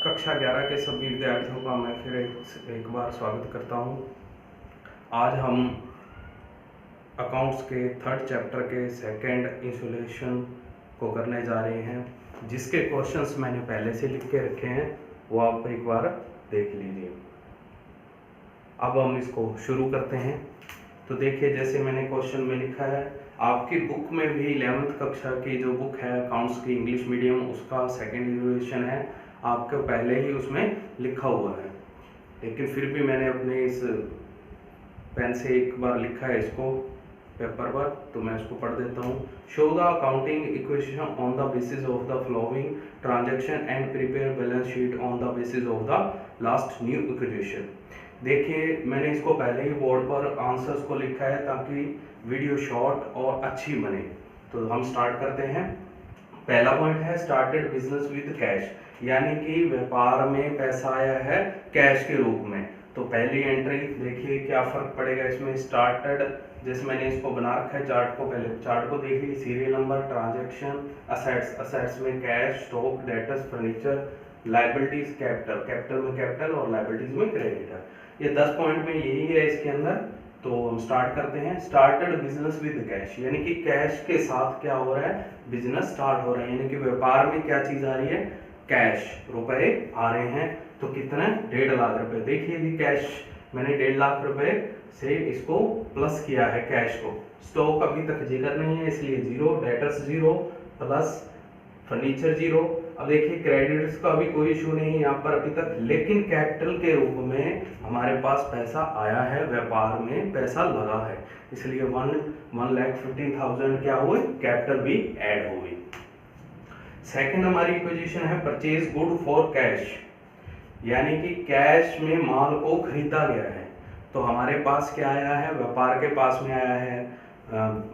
कक्षा 11 के सभी विद्यार्थियों का मैं फिर एक बार स्वागत करता हूं। आज हम अकाउंट्स के थर्ड चैप्टर के सेकंड इंसुलेशन को करने जा रहे हैं, जिसके क्वेश्चंस मैंने पहले से लिख के रखे हैं, वो आप एक बार देख लीजिए। अब हम इसको शुरू करते हैं। तो देखिए, जैसे मैंने क्वेश्चन में लिखा है, आपकी बुक में भी 11th कक्षा की जो बुक है अकाउंट्स की इंग्लिश मीडियम, उसका सेकंड इंसुलेशन है, आपको पहले ही उसमें लिखा हुआ है, लेकिन फिर भी मैंने अपने इस पेन से एक बार लिखा है इसको पेपर पर, तो मैं इसको पढ़ देता हूँ। Show the accounting equation on the basis of the following transaction and prepare balance sheet on the basis of the last new equation. देखिए, मैंने इसको पहले ही बोर्ड पर आंसर्स को लिखा है ताकि वीडियो शॉर्ट और अच्छी बने। तो हम स्टार्ट करते हैं। पहला पॉइंट है स्टार्टेड बिजनेस विद कैश, यानी कि व्यापार में पैसा आया है कैश के रूप में। तो पहली एंट्री देखिए क्या फर्क पड़ेगा इसमें। स्टार्टेड, जैसे मैंने इसको बना रखा है चार्ट को, पहले चार्ट को देखिए, serial number, transaction, assets, assets में cash, stock, debtors, furniture, liabilities, capital, capital में कैपिटल और लाइबिलिटीज में क्रेडिटर। ये 10 पॉइंट में यही है इसके अंदर। तो हम स्टार्ट करते हैं। स्टार्टेड बिजनेस विद कैश, यानी कि कैश के साथ क्या हो रहा है, बिजनेस स्टार्ट हो रहा है, यानी कि व्यापार में क्या चीज आ रही है, कैश, रुपए आ रहे हैं। तो कितना, 1.5 लाख रुपए। देखिए जी, कैश मैंने 1.5 लाख रुपए से इसको प्लस किया है कैश को। स्टॉक अभी तक जिक्र नहीं है इसलिए 0, डेटर्स 0, प्लस फर्नीचर 0। अब देखिए, क्रेडिटर्स का भी कोई इशू नहीं है यहाँ पर अभी तक, लेकिन कैपिटल के रूप में हमारे पास पैसा आया है, व्यापार में पैसा लगा है, इसलिए 1,15,000 क्या हुए, कैपिटल भी ऐड हो गई। सेकंड हमारी पोजीशन है परचेज गुड फॉर कैश, यानी कि कैश में माल को खरीदा गया है। तो हमारे पास क्या आया है, व्यापार के पास में आया है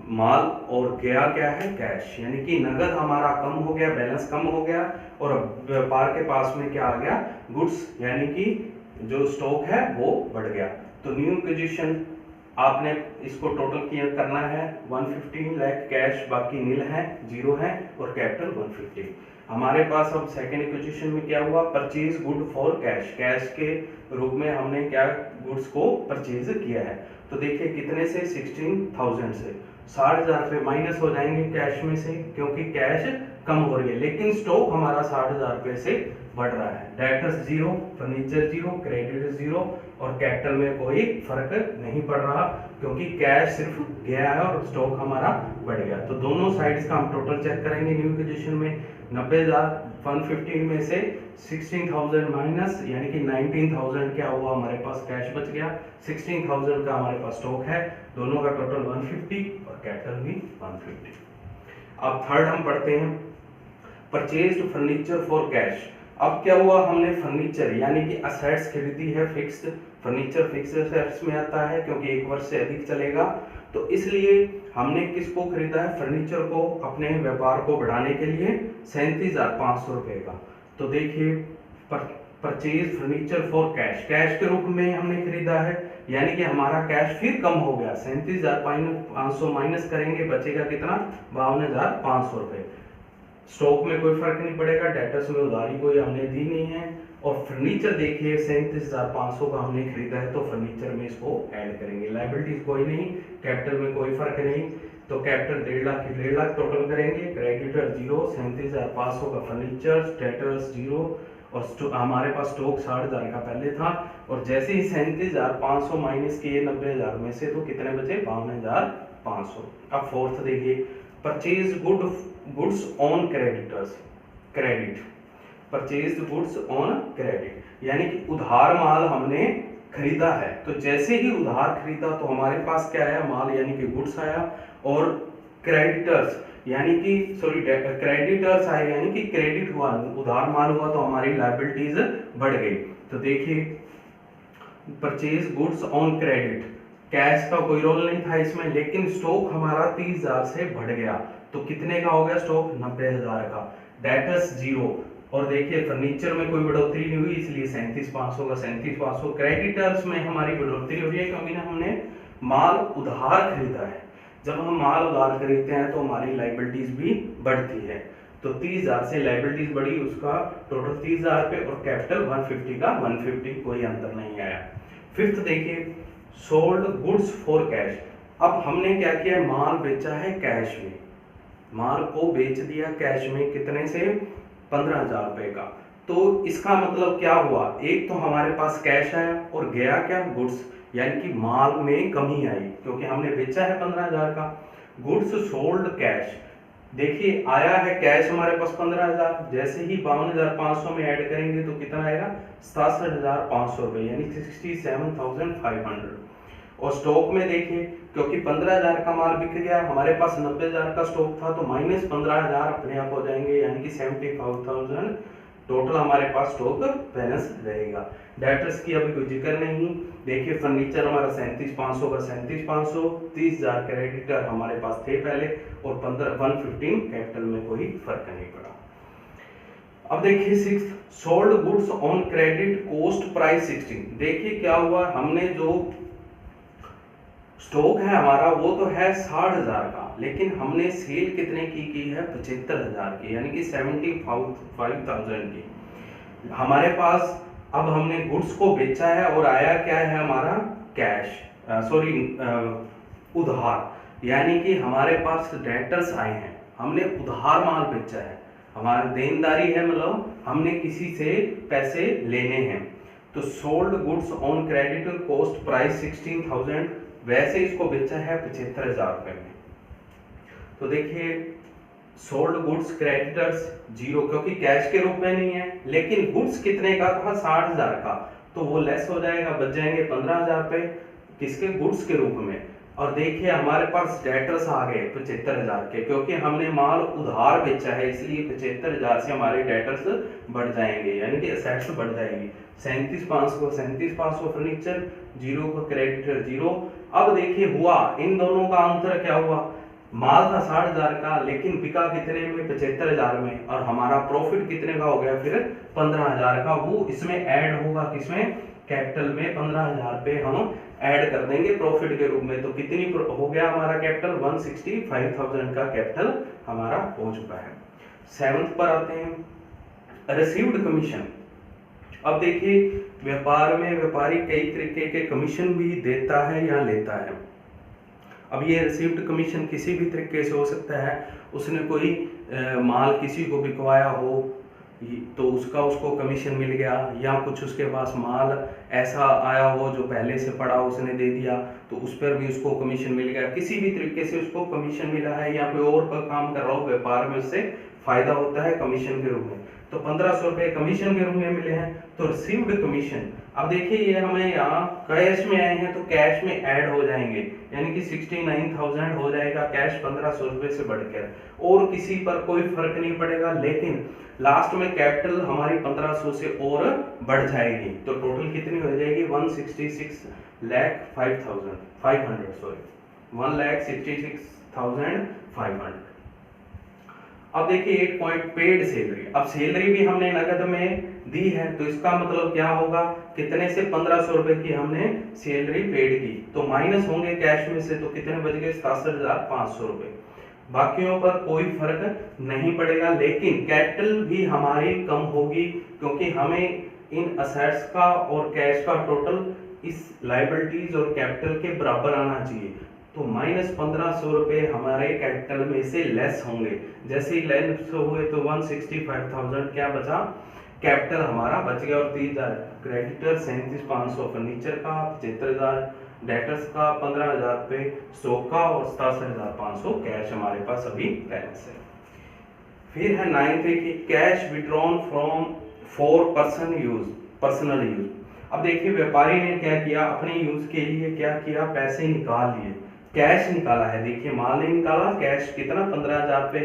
माल, और गया क्या है, कैश, यानी कि नगद हमारा कम हो गया, बैलेंस कम हो गया, और व्यापार के पास में क्या आ गया, गुड्स, यानी कि जो स्टॉक है वो बढ़ गया। तो न्यू पोजीशन आपने इसको टोटल क्लियर करना है। 115 लाख कैश, बाकी नील है, 0 है, और कैपिटल 150। हमारे पास अब सेकेंड इक्वेशन में क्या हुआ, purchase good for cash, cash के रूप में हमने क्या गुड्स को परचेज किया है। तो देखिए कितने से, 16,000 से 60,000 रुपये माइनस हो जाएंगे कैश में से, क्योंकि कैश कम हो रही है, लेकिन स्टॉक हमारा 60,000 रुपये से बढ़ रहा है। डेटर्स 0, फर्नीचर 0, क्रेडिट 0, और कैपिटल में कोई फर्क नहीं पड़ रहा, क्योंकि कैश सिर्फ गया है और स्टॉक हमारा बढ़ गया। तो दोनों साइड्स का हम टोटल चेक करेंगे न्यू पोजीशन में। 90,115 में से 16,000 माइनस, यानी कि 19,000 क्या हुआ, हमारे पास कैश बच गया, 16,000 का हमारे पास स्टॉक है, दोनों का टोटल 150 और कैपिटल भी 150। अब थर्ड हम पढ़ते हैं, परचेज्ड फर्नीचर फॉर कैश। अब क्या हुआ, हमने फर्नीचर यानी कि असेट्स खरीदी है, फिक्स्ड फर्नीचर फिक्स्ड असेट्स में आता है, क्योंकि 1 वर्ष से अधिक चलेगा, तो इसलिए हमने किसको खरीदा है, फर्नीचर को, अपने व्यापार को बढ़ाने के लिए 37,500 रुपए का। तो देखिए, purchase furniture for cash, cash के रूप में हमने खरीदा है, यानी कि हमारा कैश फिर कम हो गया, 37,500 माइनस करेंगे, बचेगा कितना, 52,500 रुपए। स्टॉक में कोई फर्क नहीं पड़ेगा, डेटर्स में उधारी कोई हमने दी नहीं है, और फर्नीचर देखिए 37,500 का हमने खरीदा है, तो फर्नीचर में इसको ऐड करेंगे। लाइबिलिटीज कोई नहीं, कैपिटल में कोई फर्क नहीं, तो कैपिटल 1.5 लाख की 1.5 लाख टोटल करेंगे, क्रेडिटर 0, 37,500 का फर्नीचर, डेटर्स 0, और हमारे पास स्टॉक 60,000 का पहले था, और जैसे ही 37,500 माइनस किए 90,000 में से, तो कितने बचे, 52,500। अब फोर्थ देखिए, purchase goods on creditors, credit, purchased goods on credit, यानी कि उधार माल हमने खरीदा है। तो जैसे ही उधार खरीदा तो हमारे पास क्या आया, माल यानी कि गुड्स आया, और क्रेडिटर्स यानी कि क्रेडिटर्स आए, यानी कि क्रेडिट हुआ, उधार माल हुआ, तो हमारी लायबिलिटीज बढ़ गई। तो देखिए, purchase goods on credit, cash का कोई रोल नहीं था इसमें, लेकिन स्टॉक हमारा 30,000 से बढ़ गया, तो कितने का हो गया स्टॉक, 90,000 का। डेटर्स 0, और देखिए फर्नीचर में कोई बढ़ोतरी नहीं हुई, इसलिए 37,500 का 37,500। क्रेडिटर्स में हमारी बढ़ोतरी हो रही है, क्योंकि ना हमने माल उधार खरीदा है। जब हम माल उधार खरीदते हैं तो हमारी लायबिलिटीज भी बढ़ती है। तो 30,000 से लाइबिलिटीज बढ़ी, उसका टोटल 30,000 पे और कैपिटल 150 का 150, कोई अंतर नहीं आया। फिफ्थ देखिए, सोल्ड गुड्स फॉर कैश। अब हमने क्या किया, माल बेचा है कैश में, माल को बेच दिया कैश में, कितने से, 15,000 रुपए का। तो इसका मतलब क्या हुआ, एक तो हमारे पास कैश आया और गया क्या, गुड्स, यानी कि माल में कमी आई क्योंकि हमने बेचा है 15,000 का। गुड्स सोल्ड कैश, देखिए आया है कैश हमारे पास 15,000, जैसे ही 52,500 में ऐड करेंगे तो कितना आएगा, 67,500 रुपए, यानी 67,500। और स्टॉक में देखिए, क्योंकि 15,000 का माल बिक गया, हमारे पास 90,000 का स्टॉक था, तो माइनस 15,000 अपने आप हो जाएंगे, यानी कि 75,000 टोटल हमारे पास स्टॉक बैलेंस रहेगा। डेटर्स की अभी कोई जिक्र नहीं। देखिए फर्नीचर हमारा 37,500 का 37,500, 30,000 क्रेडिटर हमारे पास थे पहले, और 115 कैपिटल में कोई फर्क नहीं पड़ा। अब देखिए sixth, sold goods on credit cost price 16। देखिए क्या हुआ, हमने जो स्टॉक है हमारा वो तो है 60,000 का, लेकिन हमने सेल कितने की है, 75,000 की, यानी कि 75,000 की हमारे पास। अब हमने गुड्स को बेचा है और आया क्या है हमारा, कैश, उधार, यानी कि हमारे पास डेटर्स आए हैं, हमने उधार माल बेचा है, हमारी देनदारी है, मतलब हमने किसी से पैसे लेने हैं। तो sold goods on credit cost price 16,000, वैसे इसको बेचा है 75,000 रुपए में। तो देखिए सोल्ड गुड्स क्रेडिटर्स 0, क्योंकि कैश के रूप में नहीं है, लेकिन गुड्स कितने का था, 60,000 का, तो वो लेस हो जाएगा, बच जाएंगे 15,000 रुपए, किसके, गुड्स के रूप में। और देखिए हमारे पास डेटर्स आ गए 75,000 के, क्योंकि हमने माल उधार बेचा है, इसलिए 75,000 से हमारे डेटर्स बढ़ जाएंगे, यानी कि असेट्स बढ़ जाएंगी। 37,500 फर्नीचर, 0 का क्रेडिटर 0। अब देखिए हुआ, इन दोनों का अंतर क्या हुआ, माल था 60,000 का, लेकिन बिका कितने में, 75,000 में, और हमारा प्रॉफिट कितने का हो गया फिर, 15,000 का। वो इसमें ऐड होगा, किसमें, कैपिटल में 15,000 पे हम ऐड कर देंगे प्रॉफिट के रूप में। तो कितनी हो गया हमारा कैपिटल, 165,000 का कैपिटल हमारा हो चुका है। सेवंथ पर आते हैं, रिसीव्ड कमीशन। अब देखिए व्यापार में व्यापारी कई तरीके के कमीशन भी देता है या लेता है। अब ये रिसीव्ड कमीशन किसी भी तरीके से हो सकता है, उसने कोई माल किसी को बिकवाया हो तो उसको कमीशन मिल गया, या कुछ उसके पास माल ऐसा आया हो जो पहले से पड़ा उसने दे दिया तो उस पर भी उसको कमीशन मिल गया, किसी भी तरीके से उसको कमीशन मिला है, या कोई और पर काम कर रहा हो व्यापार में, उससे फायदा होता है कमीशन के रूप में। तो 1,500 रुपए कमीशन के रूप में मिले हैं, तो रिसीव्ड कमीशन। अब देखिए ये हमें यहाँ कैश में आए हैं तो कैश में ऐड हो जाएंगे, यानी कि 69,000 हो जाएगा कैश 1,500 रुपए से बढ़कर, और किसी पर कोई फर्क नहीं पड़ेगा, लेकिन लास्ट में कैपिटल हमारी 1,500 से और बढ़ जाएगी, तो टोटल कितनी हो जाएगी, 1,66,500। अब देखिए 8 पॉइंट पेड सैलरी। अब सैलरी भी हमने नगद में दी है, तो इसका मतलब क्या होगा, कितने से, 1,500 रुपए की हमने सैलरी पेड की, तो माइनस होंगे कैश में से, तो कितने बच गए, 67,500 रुपए। बाकियों पर कोई फर्क नहीं पड़ेगा, लेकिन कैपिटल भी हमारी कम होगी, क्योंकि हमें इन असेट्स का और कैश का टोटल इस लायबिलिटीज और कैपिटल के बराबर आना चाहिए। तो माइनस 1,500 रुपए हमारे कैपिटल में से लेस होंगे, जैसे ही लेस हुए तो 165,000 क्या बचा, कैपिटल हमारा बच गया, और 30,000 क्रेडिटर, 37,500 फर्नीचर का, 75,000 डेटर्स का, 15,000 पे स्टॉक का, और 67,500 कैश हमारे पास अभी बैलेंस है। फिर है 9th की cash withdrawn from for personal use. अब देखिए व्यापारी ने क्या किया, अपने यूज के लिए क्या किया, पैसे निकाल लिए, कैश निकाला है। देखिए माल नहीं निकाला, कैश कितना, 15,000 पे।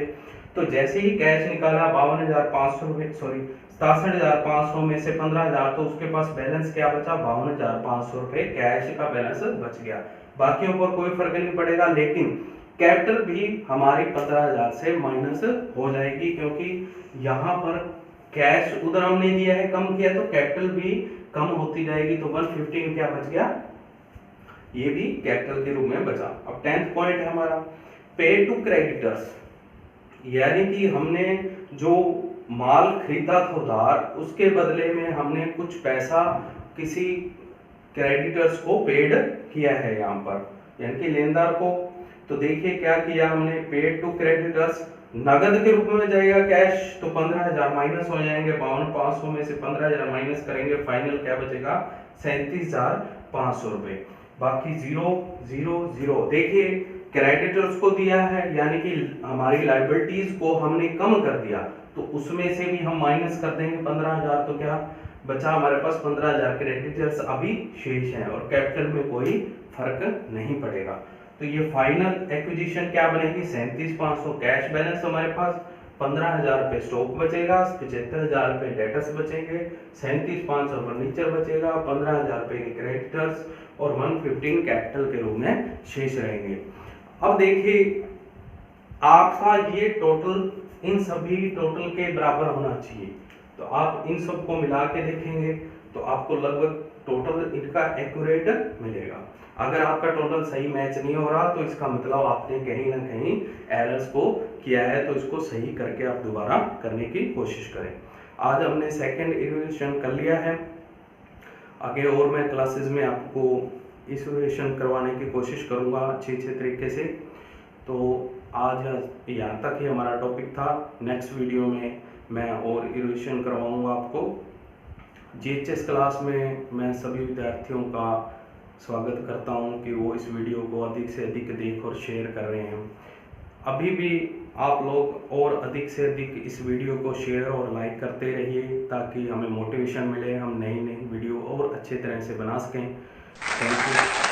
तो जैसे ही कैश निकाला 52,500 में, 67,500 में से 15,000, तो उसके पास बैलेंस क्या बचा, 52,500 रुपए कैश का बैलेंस बच गया। बाकियों पर कोई फर्क नहीं पड़ेगा, लेकिन कैपिटल भी हमारी 15,000 से माइनस हो जाएगी, क्योंकि यहाँ पर कैश उधर हमने दिया है, कम किया, तो कैपिटल भी कम होती जाएगी, तो 115 क्या बच गया, ये भी कैपिटल के रूप में बचा। अब 10th पॉइंट है हमारा पे टू क्रेडिटर्स, यानी कि हमने जो माल खरीदा था उधार, उसके बदले में हमने कुछ पैसा किसी क्रेडिटर्स को पेड किया है यहाँ पर, यानी कि लेनदार को। तो देखिए क्या किया हमने, पेड टू क्रेडिटर्स नगद के रूप में जाएगा कैश, तो 15,000 माइनस हो जाएंगे, 52,500 में से 15,000 माइनस करेंगे, फाइनल क्या बचेगा 37,500 रुपए। बाकी 0 0 0। देखिए क्रेडिटर्स को दिया है, यानी कि हमारी लाइबिलिटीज को हमने कम कर दिया, तो उसमें से भी हम माइनस कर देंगे 15,000, तो क्या बचा हमारे पास 15,000 क्रेडिटर्स अभी शेष हैं, और कैपिटल में कोई फर्क नहीं पड़ेगा। तो ये फाइनल एक्विजिशन क्या बनेगी, 37,500 कैश बैलेंस हमारे पास, 15,000 रुपये स्टॉक बचेगा, 75,000 रुपये डेटर्स बचेंगे, 37,500 फर्नीचर बचेगा, 15,000 रुपये के क्रेडिटर्स और 115 कैपिटल के रूप में शेष रहेंगे। अब देखिए आपका ये टोटल इन सभी टोटल के बराबर होना चाहिए, तो आप इन सब को मिला के देखेंगे तो आपको लगभग टोटल इनका एक्यूरेट मिलेगा। अगर आपका टोटल सही मैच नहीं हो रहा, तो इसका मतलब आपने कहीं ना कहीं एरर्स को किया है, तो इसको सही करके आप दोबारा करने की कोशिश करें। आज हमने सेकंड इवैल्यूएशन कर लिया है, आगे और मैं क्लासेस में आपको इवैल्यूएशन करवाने की कोशिश करूंगा अच्छे तरीके से। तो आज यहाँ तक ही हमारा टॉपिक था। नेक्स्ट वीडियो में मैं और इवैल्यूएशन करवाऊंगा आपको। जीएचएस क्लास में मैं सभी विद्यार्थियों का स्वागत करता हूं कि वो इस वीडियो को अधिक से अधिक देख और शेयर कर रहे हैं। अभी भी आप लोग और अधिक से अधिक इस वीडियो को शेयर और लाइक करते रहिए, ताकि हमें मोटिवेशन मिले, हम नई वीडियो और अच्छे तरह से बना सकें। Thank you.